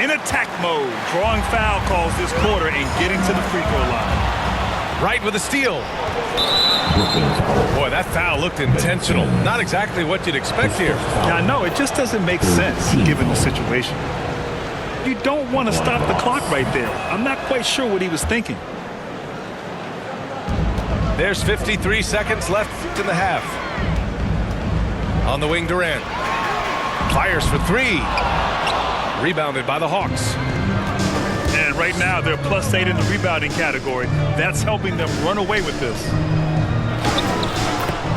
in attack mode, drawing foul calls this quarter and getting to the free throw line. Right with the steal. Boy, that foul looked intentional. Not exactly what you'd expect here. Yeah, I know. It just doesn't make sense given the situation. You don't want to stop the clock right there. I'm not quite sure what he was thinking. There's 53 seconds left in the half. On the wing, Durant. Fires for three. Rebounded by the Hawks. And right now, they're +8 in the rebounding category. That's helping them run away with this.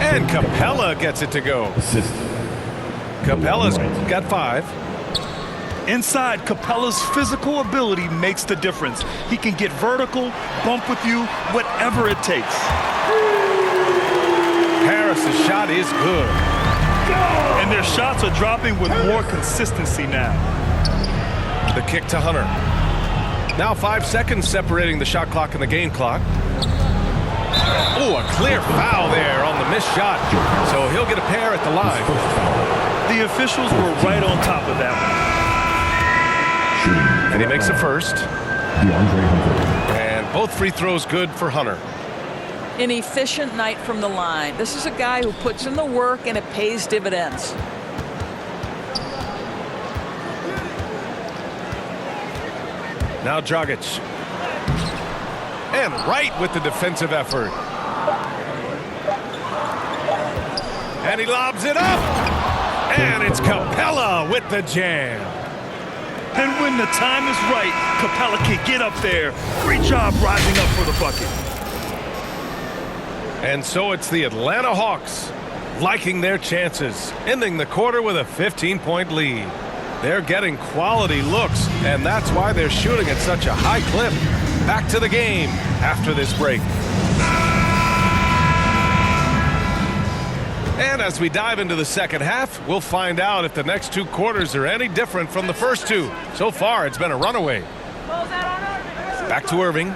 And Capella gets it to go. Capella's got 5. Inside, Capella's physical ability makes the difference. He can get vertical, bump with you, whatever it takes. Harris's shot is good. And their shots are dropping with more consistency now. The kick to Hunter. Now 5 seconds separating the shot clock and the game clock. Oh, a clear foul there on the missed shot. So he'll get a pair at the line. The officials were right on top of that one. And he makes the first. And both free throws good for Hunter. An efficient night from the line. This is a guy who puts in the work and it pays dividends. Now Dragic. And right with the defensive effort. And he lobs it up. And it's Capella with the jam. And when the time is right, Capella can get up there. Great job rising up for the bucket. And so it's the Atlanta Hawks liking their chances, ending the quarter with a 15-point lead. They're getting quality looks, and that's why they're shooting at such a high clip. Back to the game after this break. And as we dive into the second half, we'll find out if the next 2 quarters are any different from the first 2. So far, it's been a runaway. Back to Irving.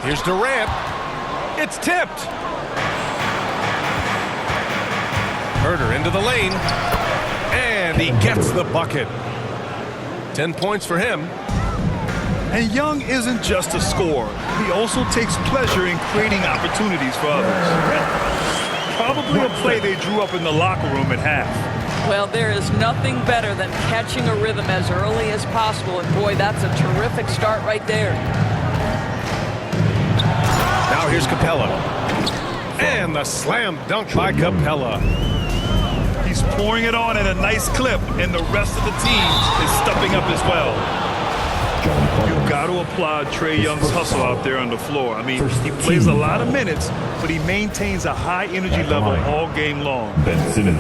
Here's Durant. It's tipped. Herter into the lane. And he gets the bucket. 10 points for him. And Young isn't just a scorer. He also takes pleasure in creating opportunities for others. Probably a play they drew up in the locker room at half. Well, there is nothing better than catching a rhythm as early as possible. And boy, that's a terrific start right there. Now here's Capella. And the slam dunk by Capella. He's pouring it on at a nice clip, and the rest of the team is stepping up as well. You've got to applaud Trae Young's hustle out there on the floor. I mean, he plays a lot of minutes, but he maintains a high energy level all game long. Ben Simmons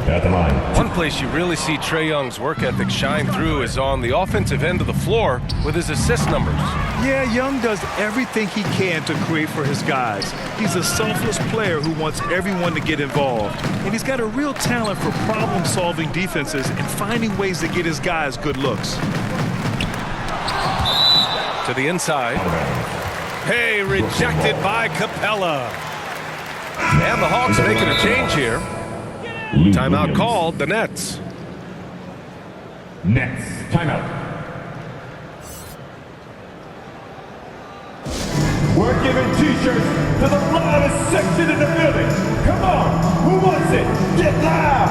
at the line. One place you really see Trae Young's work ethic shine through is on the offensive end of the floor with his assist numbers. Yeah, Young does everything he can to create for his guys. He's a selfless player who wants everyone to get involved. And he's got a real talent for problem-solving defenses and finding ways to get his guys good looks. To the inside. Hey, rejected by Capella. And the Hawks making a change here. Timeout called, the Nets. Nets, timeout. We're giving t-shirts to the loudest section in the building. Come on, who wants it? Get loud!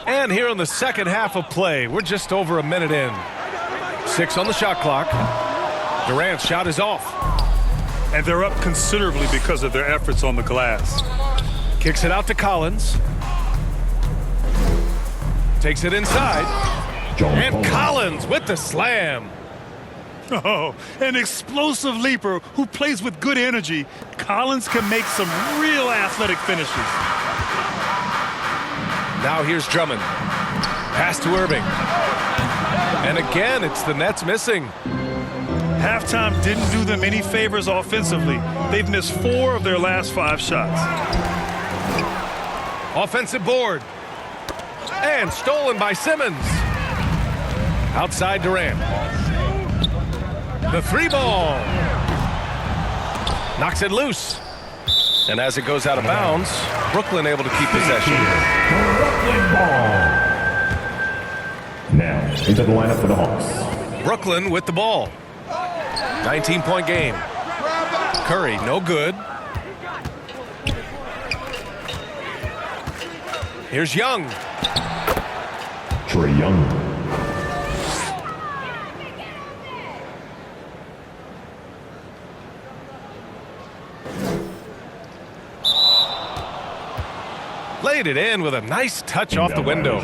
And here in the second half of play, we're just over a minute in. 6 on the shot clock. Durant's shot is off. And they're up considerably because of their efforts on the glass. Kicks it out to Collins. Takes it inside. And Collins with the slam. Oh, an explosive leaper who plays with good energy. Collins can make some real athletic finishes. Now here's Drummond. Pass to Irving. And again, it's the Nets missing. Halftime didn't do them any favors offensively. They've missed 4 of their last 5 shots. Offensive board. And stolen by Simmons. Outside Durant. The three ball. Knocks it loose. And as it goes out of bounds, Brooklyn able to keep possession. Brooklyn ball. Now, into the lineup for the Hawks. Brooklyn with the ball. 19-point game. Curry, no good. Here's Young. Trae Young. Laid it in with a nice touch off the window.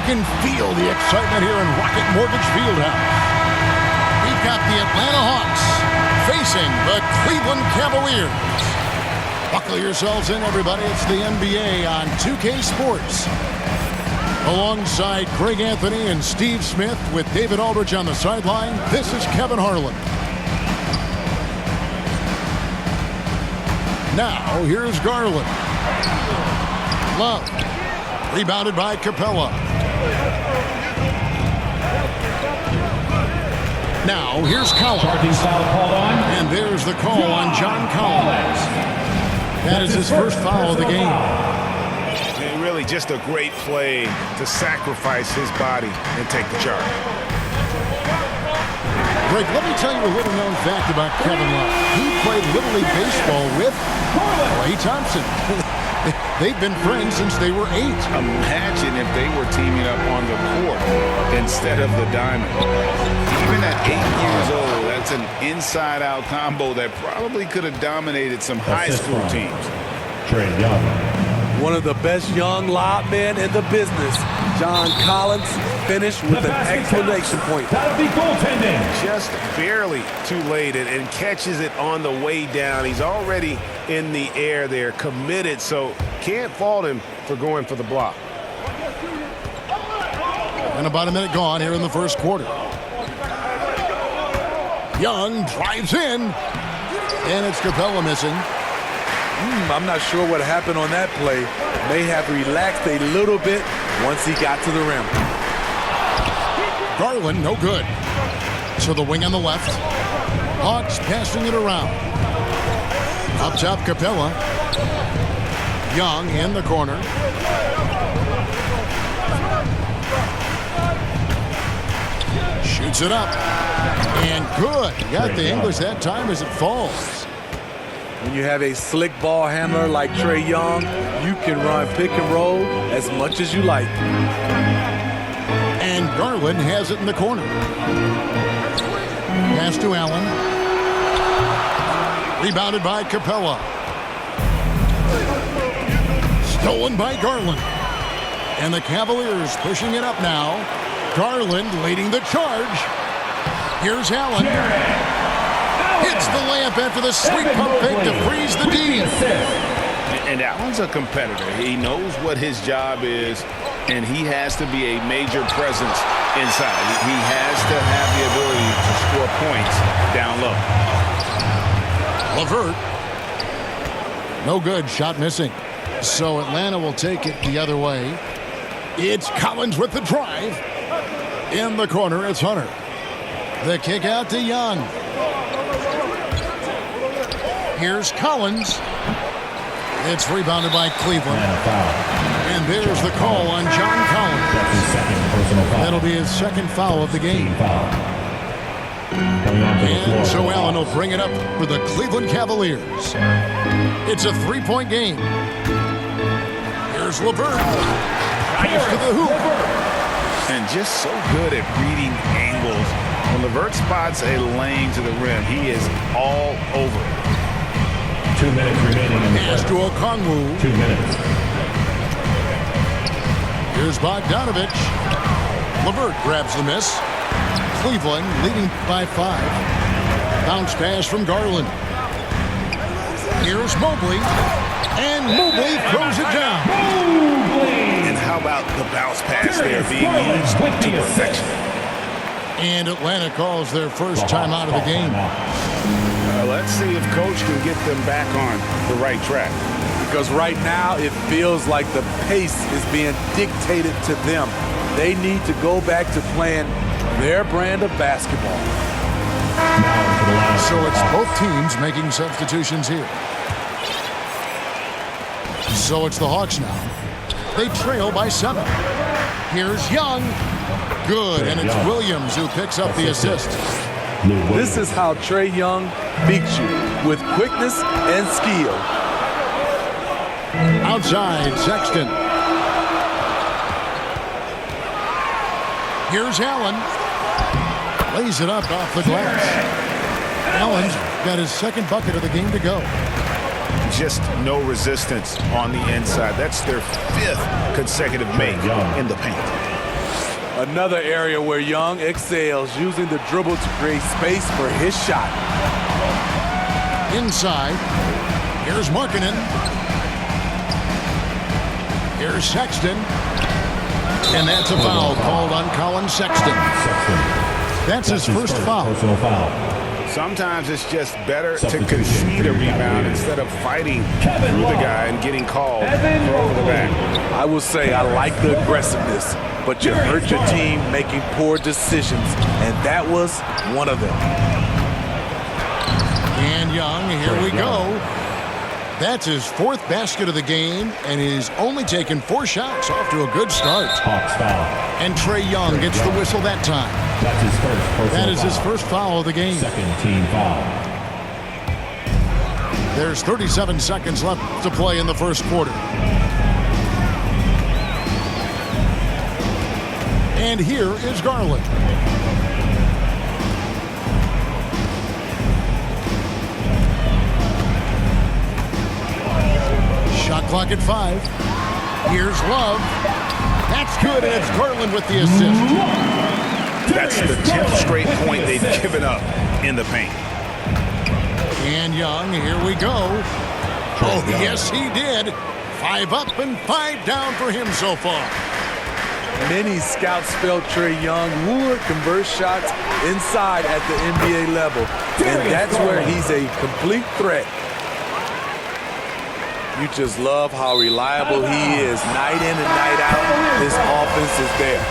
can feel the excitement here in Rocket Mortgage Fieldhouse. We've got the Atlanta Hawks facing the Cleveland Cavaliers. Buckle yourselves in, everybody. It's the NBA on 2K Sports. Alongside Greg Anthony and Steve Smith with David Aldridge on the sideline, this is Kevin Harlan. Now, here's Garland. Love. Rebounded by Capella. Now, here's Collins. And there's the call on John Collins. That is his first foul of the game. And really just a great play to sacrifice his body and take the charge. Greg, let me tell you a little known fact about Kevin Love. He played Little League Baseball with Klay Thompson. They've been friends since they were 8. Imagine if they were teaming up on the court instead of the diamond. Even at 8 years old, that's an inside-out combo that probably could have dominated some high school teams. Trae Young. One of the best young lob men in the business. John Collins finished with an exclamation point. That'll be goaltending. Just barely too late and catches it on the way down. He's already in the air there, committed, so can't fault him for going for the block. And about a minute gone here in the first quarter. Young drives in, and it's Capella missing. I'm not sure what happened on that play. May have relaxed a little bit once he got to the rim. Garland, no good. To the wing on the left. Hawks passing it around. Up top, Capella. Young in the corner. Shoots it up. And good. Got the English that time as it falls. When you have a slick ball handler like Trae Young, you can run pick and roll as much as you like. And Garland has it in the corner. Pass to Allen. Rebounded by Capella. Stolen by Garland. And the Cavaliers pushing it up now. Garland leading the charge. Here's Allen. Hits the layup after the sweet pump fake to freeze the D. And Allen's a competitor. He knows what his job is, and he has to be a major presence inside. He has to have the ability to score points down low. LeVert. No good. Shot missing. So Atlanta will take it the other way. It's Collins with the drive. In the corner, it's Hunter. The kick out to Young. Here's Collins. It's rebounded by Cleveland. And there's the call on John Collins. That'll be his second foul of the game. And so Allen will bring it up for the Cleveland Cavaliers. It's a 3-point game. Here's LeVert. Drives to the hoop. And just so good at reading angles. When LeVert spots a lane to the rim, he is all over it. 2 minutes remaining in the Pass to Okongwu. 2 minutes. Here's Bogdanovich. LeVert grabs the miss. Cleveland leading by 5. Bounce pass from Garland. Here's Mobley. And Mobley throws it down. And how about the bounce pass there being used to perfection? And Atlanta calls their first timeout of the game. Let's see if Coach can get them back on the right track. Because right now it feels like the pace is being dictated to them. They need to go back to playing their brand of basketball. So it's both teams making substitutions here. So it's the Hawks now. They trail by 7. Here's Young. Good, and it's Williams who picks up the assist. This is how Trae Young beats you, with quickness and skill. Outside, Sexton. Here's Allen. Lays it up off the glass. Allen's got his second bucket of the game to go. Just no resistance on the inside. That's their 5th consecutive make in the paint. Another area where Young excels, using the dribble to create space for his shot. Inside, here's Markkanen. Here's Sexton. And that's a foul called on Colin Sexton. That's his first foul. Sometimes it's just better to concede a rebound instead of fighting through the guy and getting called for over the back. I will say I like the aggressiveness, but you hurt your team making poor decisions, and that was one of them. And Young, here we go. That's his fourth basket of the game, and he's only taken 4 shots. Off to a good start. Hawks foul. And Trae Young gets the whistle that time. That's his first personal That is foul. his first foul of the game. Second team foul. There's 37 seconds left to play in the first quarter. And here is Garland. Shot clock at 5. Here's Love. That's good, and it's Garland with the assist. That's the 10th straight point they've given up in the paint. And Young, here we go. Oh, yes, he did. 5 up and 5 down for him so far. Many scouts felt Trae Young would convert shots inside at the NBA level, and that's where he's a complete threat. You just love how reliable he is night in and night out. His offense is there.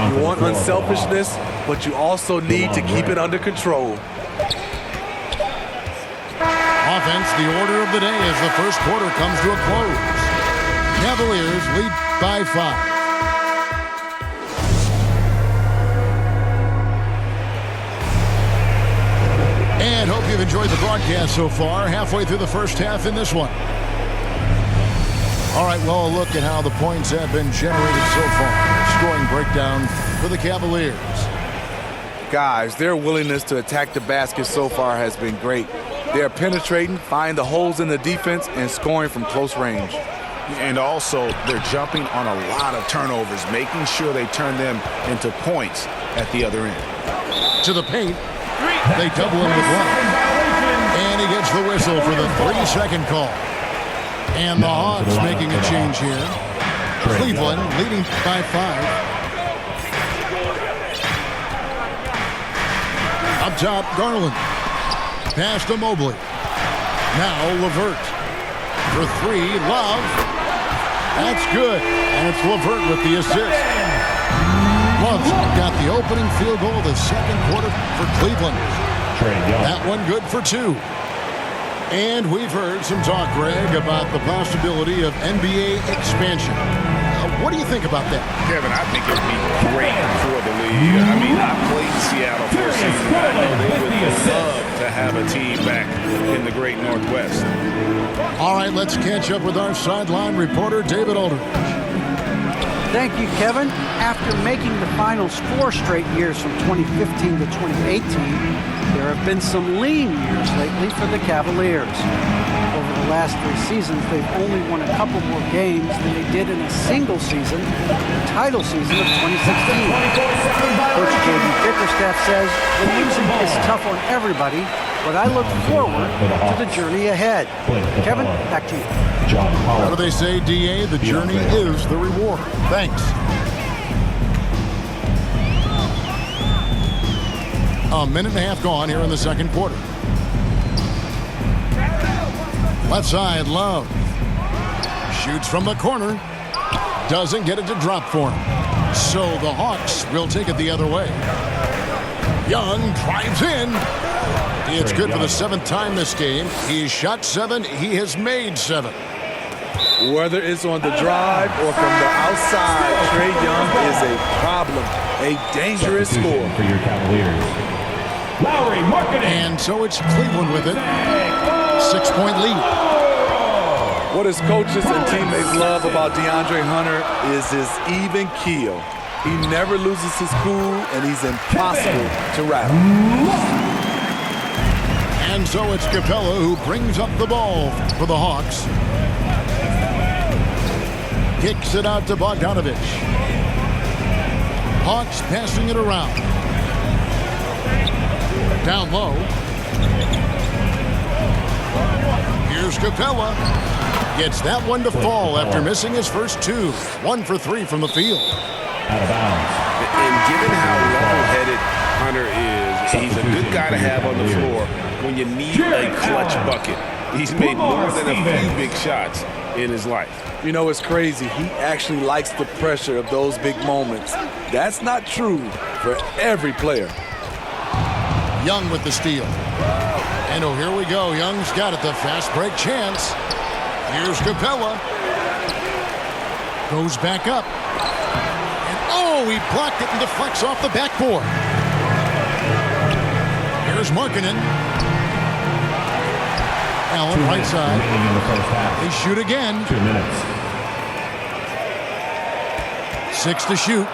You want unselfishness, but you also need to keep it under control. Offense, the order of the day as the first quarter comes to a close. Cavaliers lead by 5. And hope you've enjoyed the broadcast so far. Halfway through the first half in this one. All right, well, a look at how the points have been generated so far. Scoring breakdown for the Cavaliers. Guys, their willingness to attack the basket so far has been great. They're penetrating, finding the holes in the defense, and scoring from close range. And also, they're jumping on a lot of turnovers, making sure they turn them into points at the other end. To the paint. They double him with one. And he gets the whistle for the 3-second call. And the Hawks making a change here. Cleveland leading by 5. Up top, Garland. Pass to Mobley. Now LeVert. For 3, Love. That's good. And it's LeVert with the assist. Love's got the opening field goal of the second quarter for Cleveland. That one good for 2. And we've heard some talk, Greg, about the possibility of NBA expansion. What do you think about that? Kevin, I think it would be great for the league. I mean, I played in Seattle for a season. I know they would love to have a team back in the great Northwest. All right, let's catch up with our sideline reporter, David Aldridge. Thank you, Kevin. After making the finals 4 straight years from 2015 to 2018, there have been some lean years lately for the Cavaliers. Over the last 3 seasons, they've only won a couple more games than they did in a single season, the title season of 2016. Coach J.B. Bickerstaff says the losing is tough on everybody, but I look forward to the journey ahead. Kevin, back to you. What do they say, DA? The journey is the reward. Thanks. A minute and a half gone here in the second quarter. Left side, Love. Shoots from the corner. Doesn't get it to drop for him. So the Hawks will take it the other way. Young drives in. It's good for the 7th time this game. He's shot 7. He has made 7. Whether it's on the drive or from the outside, Trae Young is a problem, a dangerous scorer. For your Cavaliers. Lowry, Markkanen. And so it's Cleveland with it. 6-point lead. What his coaches and teammates love about DeAndre Hunter is his even keel. He never loses his cool, and he's impossible to rattle. And so it's Capella who brings up the ball for the Hawks. Kicks it out to Bogdanovich. Hawks passing it around. Down low. Here's Capella. Gets that one to fall after missing his first two. 1 for 3 from the field. Out of bounds. And given how level-headed Hunter is, he's a good guy to have on the floor when you need a clutch bucket. He's made more than a few big shots in his life. You know, it's crazy. He actually likes the pressure of those big moments. That's not true for every player. Young with the steal. And oh, here we go. Young's got it. The fast break chance. Here's Capella. Goes back up. And oh, he blocked it and deflects off the backboard. Here's Markkanen. Allen, right side. In the first half. They shoot again. 2 minutes. 6 to shoot.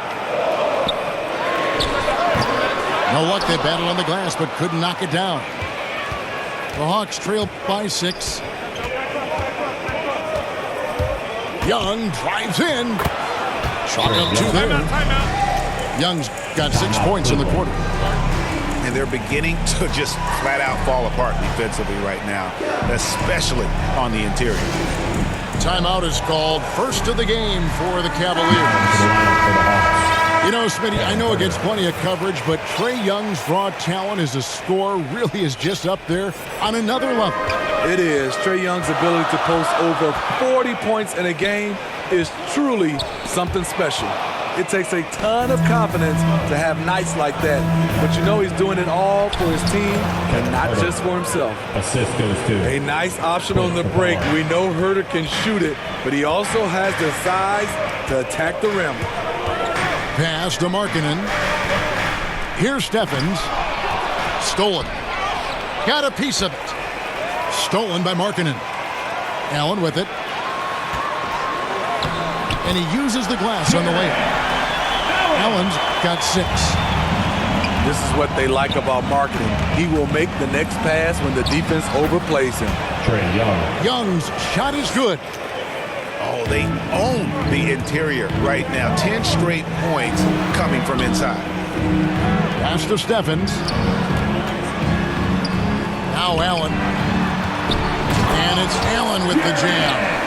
No luck. They battled on the glass, but couldn't knock it down. The Hawks trail by 6. Young drives in. Chalk up 2 there. Young's got 6 points in the quarter. And they're beginning to just flat out fall apart defensively right now, especially on the interior. Timeout is called. First of the game for the Cavaliers. You know, Smitty, I know it gets plenty of coverage, but Trae Young's raw talent as a scorer really is just up there on another level. It is. Trae Young's ability to post over 40 points in a game is truly something special. It takes a ton of confidence to have nights like that, but you know he's doing it all for his team and not just for himself. Assist goes to A nice option on the break. We know Herter can shoot it, but he also has the size to attack the rim. Pass to Markkanen. Here's Steffens. Stolen. Got a piece of it. Stolen by Markkanen. Allen with it. And he uses the glass on the layup. Allen's got 6. This is what they like about Markkanen. He will make the next pass when the defense overplays him. Trae Young. Young's shot is good. Oh, they own the interior right now. 10 straight points coming from inside. Pass to Steffens. Now Allen. And it's Allen with the jam.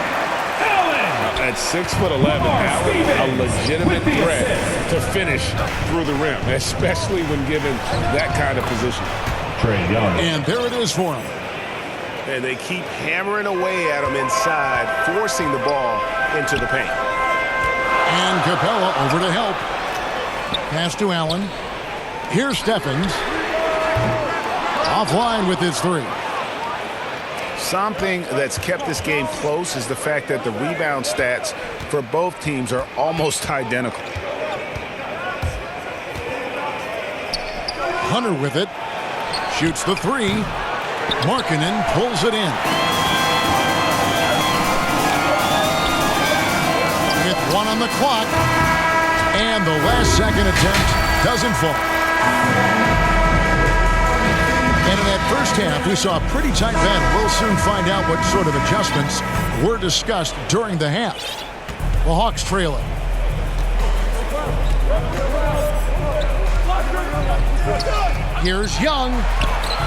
At 6'11", Allen, a legitimate threat to finish through the rim, especially when given that kind of position. Trae Young. And there it is for him. And they keep hammering away at him inside, forcing the ball into the paint. And Capella over to help. Pass to Allen. Here's Steffens. Offline with his 3. Something that's kept this game close is the fact that the rebound stats for both teams are almost identical. Hunter with it. Shoots the 3. Markkanen pulls it in. With 1 on the clock. And the last second attempt doesn't fall. And in that first half, we saw a pretty tight battle. We'll soon find out what sort of adjustments were discussed during the half. The Hawks trail it. Here's Young.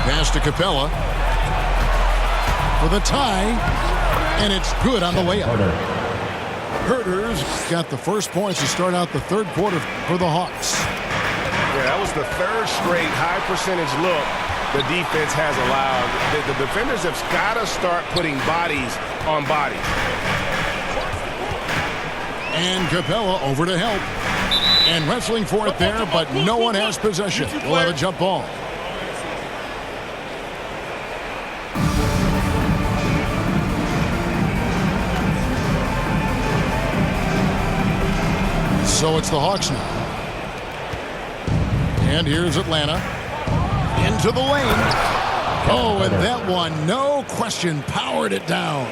Pass to Capella. For the tie. And it's good on the layup. Herter's got the first points to start out the third quarter for the Hawks. Yeah, that was the 3rd straight high percentage look the defense has allowed. The defenders have got to start putting bodies on bodies. And Capella over to help. And wrestling for it there, but no one has possession. We'll have a jump ball. So it's the Hawks now. And here's Atlanta. Into the lane. Oh, and that one, no question, powered it down.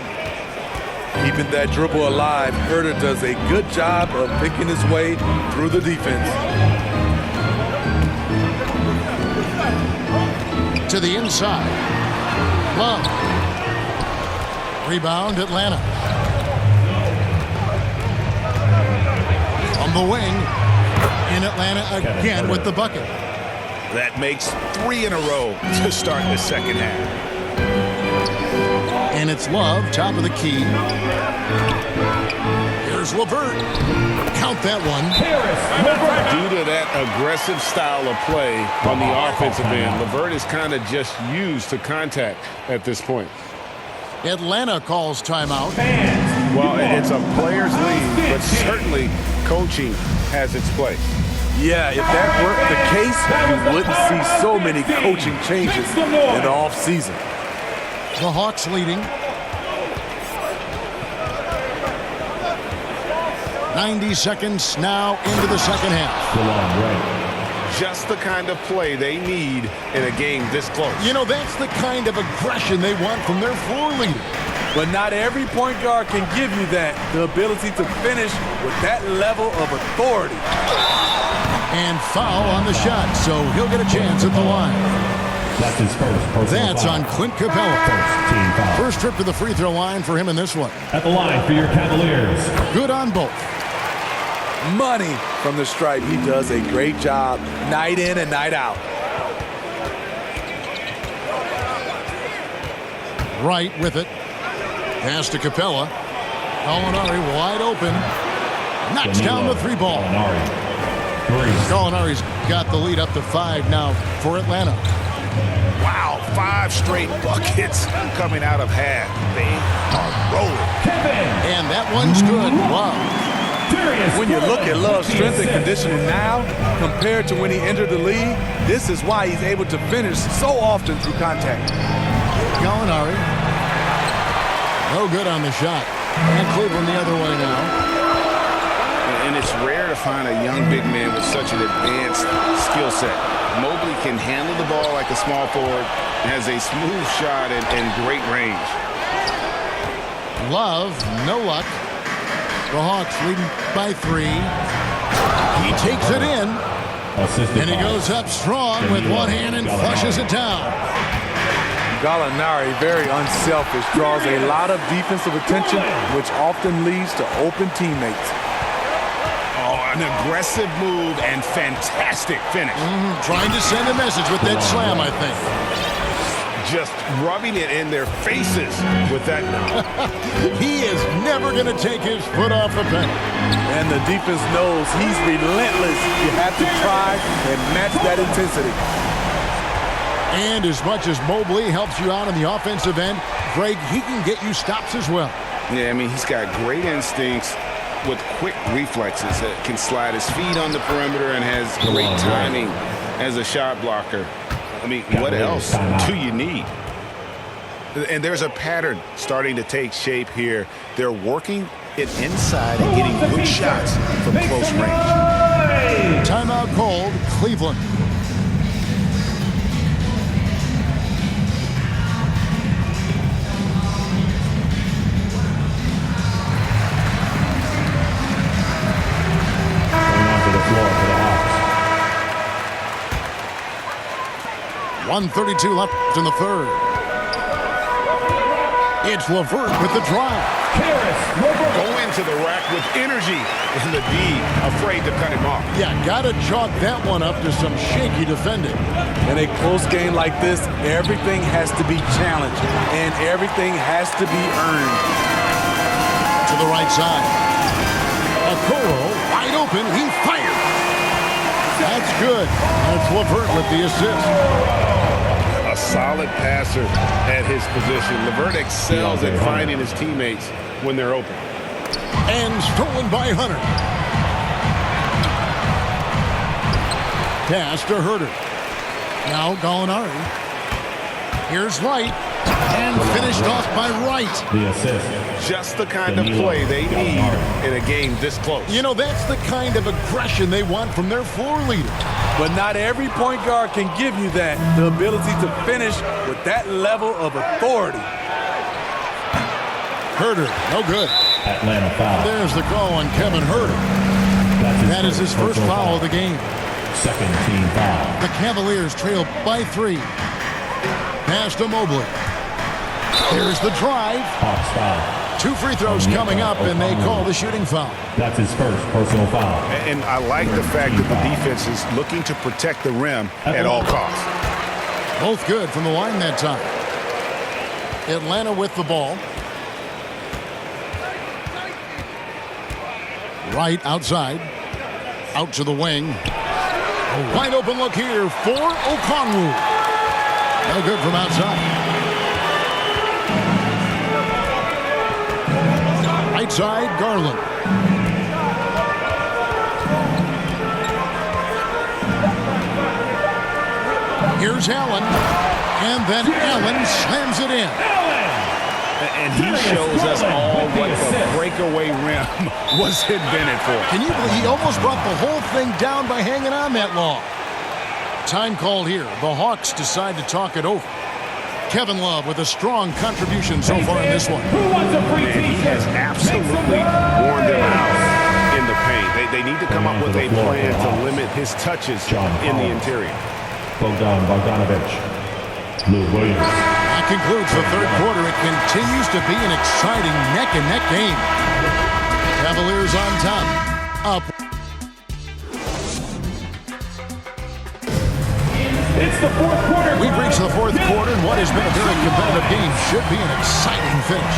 Keeping that dribble alive, Herter does a good job of picking his way through the defense. To the inside. Love. Rebound, Atlanta. From the wing. In Atlanta again with the bucket. That makes 3 in a row to start the second half. And it's Love, top of the key. Here's LeVert. Count that one. Due to that aggressive style of play on the offensive end, LeVert is kind of just used to contact at this point. Atlanta calls timeout. Well, it's a player's league, but certainly coaching has its place. Yeah, if that weren't the case, you wouldn't see so many coaching changes in the offseason. The Hawks leading. 90 seconds now into the second half. Just the kind of play they need in a game this close. You know, that's the kind of aggression they want from their floor leader. But not every point guard can give you that, the ability to finish with that level of authority. And foul on the shot, so he'll get a chance at the line. That's his first. That's on Clint Capella. First team foul. First trip to the free throw line for him in this one. At the line for your Cavaliers. Good on both. Money from the stripe. He does a great job night in and night out. Right with it. Pass to Capella. Gallinari wide open. Knocks down the 3 ball. Gallinari's got the lead up to 5 now for Atlanta. Wow, 5 straight buckets coming out of half. They are rolling. And that one's good. Wow. When you look at Love's strength and conditioning now compared to when he entered the league, this is why he's able to finish so often through contact. Gallinari. No good on the shot. And Cleveland the other way now. And it's rare to find a young big man with such an advanced skill set. Mobley can handle the ball like a small forward, has a smooth shot and great range. Love, no luck. The Hawks leading by 3. He takes it in. And he goes up strong with one hand and flushes it down. Gallinari, very unselfish, draws a lot of defensive attention, which often leads to open teammates. Oh, an aggressive move and fantastic finish. Trying to send a message with that slam, I think. Just rubbing it in their faces with that. He is never going to take his foot off the pedal. And the defense knows he's relentless. You have to try and match that intensity. And as much as Mobley helps you out on the offensive end, Greg, he can get you stops as well. Yeah, I mean, he's got great instincts with quick reflexes that can slide his feet on the perimeter and has great timing as a shot blocker. I mean, what else do you need? And there's a pattern starting to take shape here. They're working it inside and getting good shots from close range. Timeout called, Cleveland. Going onto the floor for the Hawks. 1:32 left in the third. It's LeVert with the drive. Go into the rack with energy and the D afraid to cut him off. Yeah, got to chalk that one up to some shaky defending. In a close game like this, everything has to be challenged, and everything has to be earned. To the right side. Okoro wide open. He fired. That's good. That's LeVert with the assist. A solid passer at his position. LeVert excels at finding his teammates when they're open. And stolen by Hunter. Pass to Herter. Now Gallinari. Here's Light. And finished off by Wright. The assist. Just the kind of play they need in a game this close. You know, that's the kind of aggression they want from their floor leader. But not every point guard can give you that, the ability to finish with that level of authority. Herter, no good. Atlanta foul. There's the call on Kevin Herter. That is his first foul of the game. Second team foul. The Cavaliers trail by 3. Pass to Mobley. Here's the drive. Hawks foul. 2 free throws coming up, and they call the shooting foul. That's his first personal foul. And I like the fact that the defense is looking to protect the rim at all costs. Both good from the line that time. Atlanta with the ball. Right outside. Out to the wing. A wide open look here for Okongwu. No good from outside. Right side, Garland. Here's Allen. And then Allen slams it in. And he shows us all what the breakaway rim was invented for. Can you believe he almost brought the whole thing down by hanging on that long? Time called here. The Hawks decide to talk it over. Kevin Love with a strong contribution so far in this one. And he has absolutely worn them out in the paint. They need to come up with a plan to limit his touches in the interior. Bogdan Bogdanovic. Lou Williams. That concludes the third quarter. It continues to be an exciting neck-and-neck game. Cavaliers on top. Up. It's the fourth quarter. We've reached the fourth quarter, and what has been a very competitive game should be an exciting finish.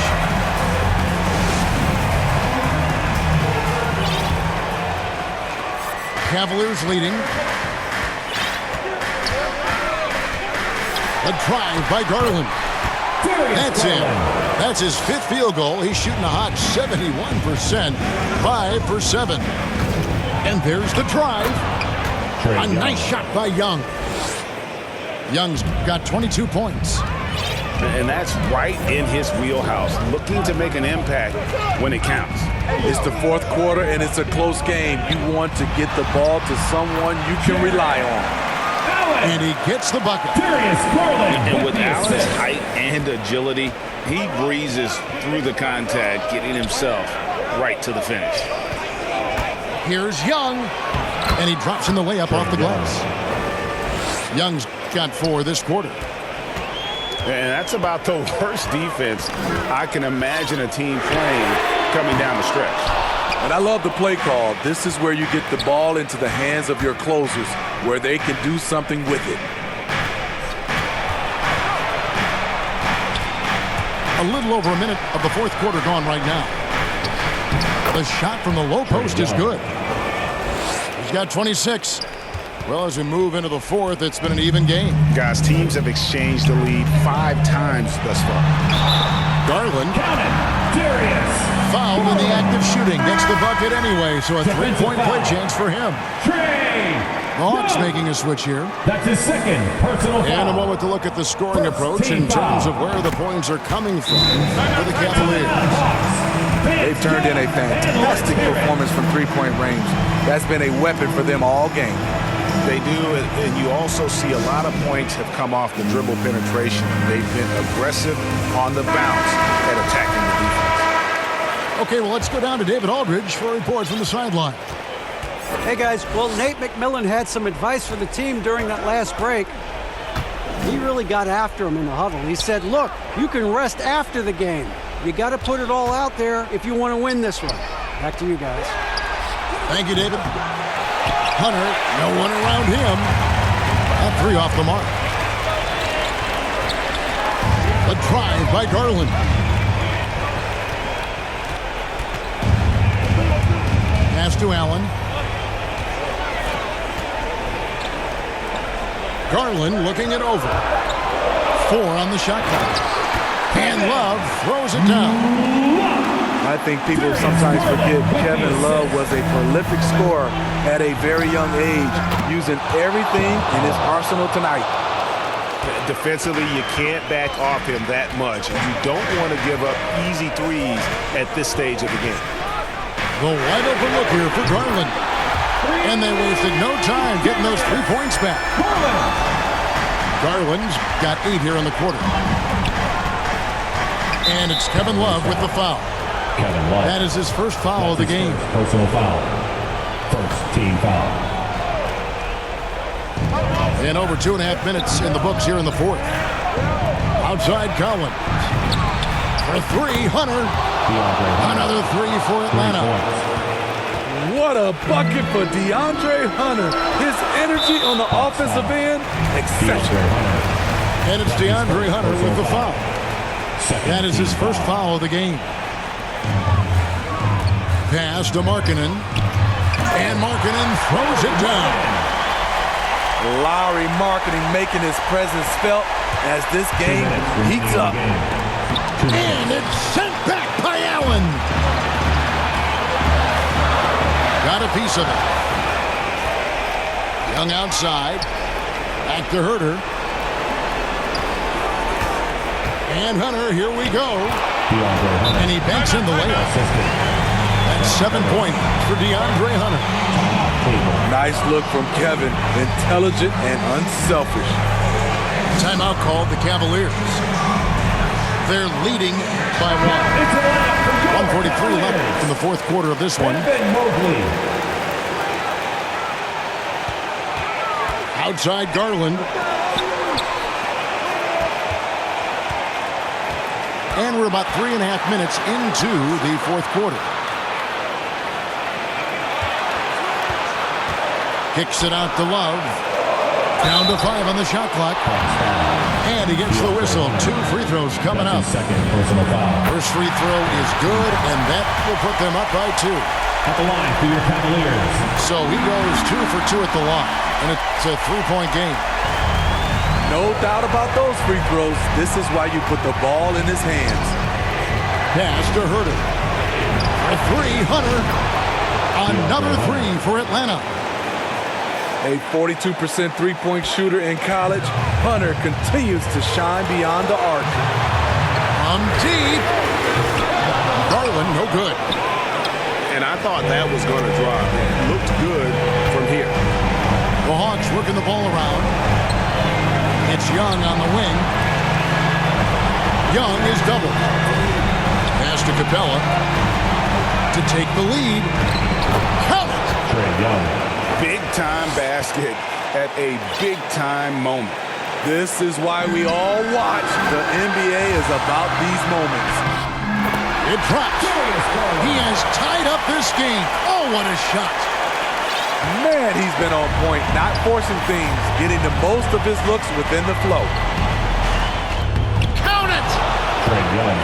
Cavaliers leading. A drive by Garland. That's in. That's his 5th field goal. He's shooting a hot 71%. 5 for 7. And there's the drive. A nice shot by Young. Young's got 22 points. And that's right in his wheelhouse, looking to make an impact when it counts. It's the fourth quarter, and it's a close game. You want to get the ball to someone you can rely on. And he gets the bucket. And with Allen's height and agility, he breezes through the contact, getting himself right to the finish. Here's Young. And he drops in the layup off the glass. Young's got 4 this quarter. And that's about the worst defense I can imagine a team playing coming down the stretch. And I love the play call. This is where you get the ball into the hands of your closers, where they can do something with it. A little over a minute of the fourth quarter gone right now. The shot from the low post is good. He's got 26. Well, as we move into the fourth, it's been an even game. Guys, teams have exchanged the lead 5 times thus far. Garland. Fouled in the act of shooting. Gets the bucket anyway, so a 3-point play chance for him. The Hawks making a switch here. That's his second personal foul. And a moment to look at the scoring approach in terms of where the points are coming from for the Cavaliers. They've turned in a fantastic performance from 3-point range. That's been a weapon for them all game. They do, and you also see a lot of points have come off the dribble penetration. They've been aggressive on the bounce at attacking the defense. Okay, well, let's go down to David Aldridge for a report from the sideline. Hey, guys. Well, Nate McMillan had some advice for the team during that last break. He really got after him in the huddle. He said, look, you can rest after the game. You got to put it all out there if you want to win this one. Back to you guys. Thank you, David. Hunter, no one around him. A 3 off the mark. A drive by Garland. Pass to Allen. Garland looking it over. 4 on the shot clock. And Love throws it down. I think people sometimes forget Kevin Love was a prolific scorer at a very young age, using everything in his arsenal tonight. Defensively, you can't back off him that much. You don't want to give up easy threes at this stage of the game. The wide open look here for Garland. And they wasted no time getting those 3 points back. Garland's got 8 here in the quarter. And it's Kevin Love with the foul. Kevin Love. That is his first foul of the game. Personal foul. First team foul. And over 2.5 minutes in the books here in the fourth. Outside Collins. For 3, Hunter. Another three for Atlanta. What a bucket for DeAndre Hunter. His energy on the offensive end, exceptional. And it's DeAndre Hunter with the foul. That is his first foul of the game. Pass to Markkanen. And Markkanen throws it down. Lauri Markkanen making his presence felt as this game heats up. And it's sent back by Allen. Got a piece of it. Young outside. Back to Herter. And Hunter, here we go. And he banks in the layup. That's 7 points for DeAndre Hunter. Nice look from Kevin. Intelligent and unselfish. Timeout called the Cavaliers. They're leading by 1. 1:43 left in the fourth quarter of this one. Outside Garland. And we're about 3.5 minutes into the fourth quarter. Kicks it out to Love. Down to 5 on the shot clock. And he gets the whistle. 2 free throws coming up. First free throw is good, and that will put them up by 2. At the line for your Cavaliers. So he goes 2 for 2 at the line, and it's a 3-point game. No doubt about those free throws. This is why you put the ball in his hands. Pass to Herter. For 3, Hunter. Another 3 for Atlanta. A 42% three-point shooter in college, Hunter continues to shine beyond the arc. From deep. Garland, no good. And I thought that was going to drop. It looked good from here. The Hawks working the ball around. It's Young on the wing. Young is doubled. Pass to Capella to take the lead. Count it. Trae Young. Big-time basket at a big-time moment. This is why we all watch. The NBA is about these moments. It drops. He has tied up this game. Oh, what a shot. Man, he's been on point, not forcing things, getting the most of his looks within the flow. Count it. Trae Young.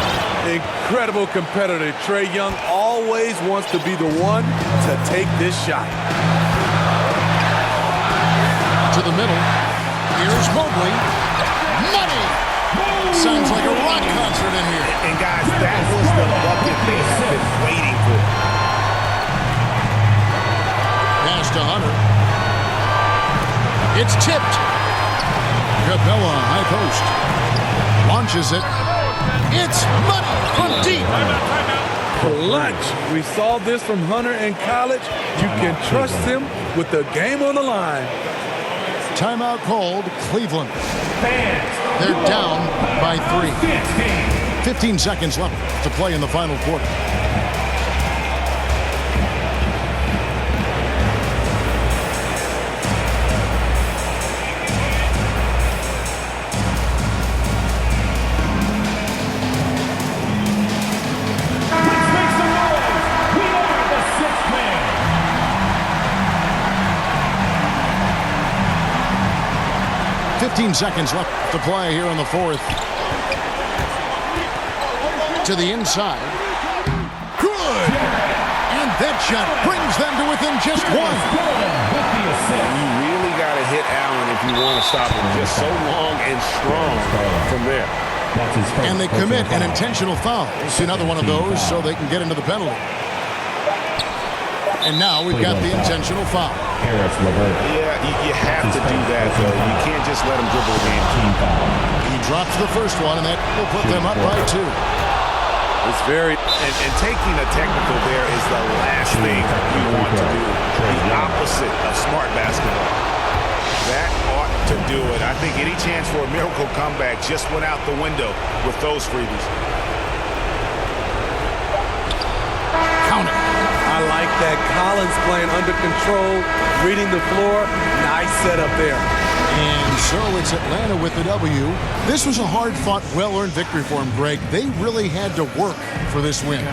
Incredible competitor. Trae Young always wants to be the one to take this shot. To the middle. Here's Mobley. Money. Sounds like a rock concert in here. And guys, that was the bucket they have been waiting for. Pass to Hunter. It's tipped. Capella, high post. Launches it. It's money from deep. Clutch. We saw this from Hunter in college. You can trust him with the game on the line. Timeout called Cleveland. They're down by 3. 15 seconds left to play in the final quarter. Let's make some noise. We are the 6th man. 15 seconds left to play here in the fourth. To the inside. Good! And that shot brings them to within just 1. You really got to hit Allen if you want to stop him. Just so long and strong from there. And they commit an intentional foul. See another one of those so they can get into the penalty. And now we've got the intentional foul. Yeah, you have to do that, though. You can't just let him dribble again. He drops the first one, and that will put them up by 2. It's very... And taking a technical there is the last thing you want to do. The opposite of smart basketball. That ought to do it. I think any chance for a miracle comeback just went out the window with those freebies. Count it. I like that. Collins playing under control, reading the floor. Nice setup there. And so it's Atlanta with the W. This was a hard-fought, well-earned victory for them, Greg. They really had to work for this win.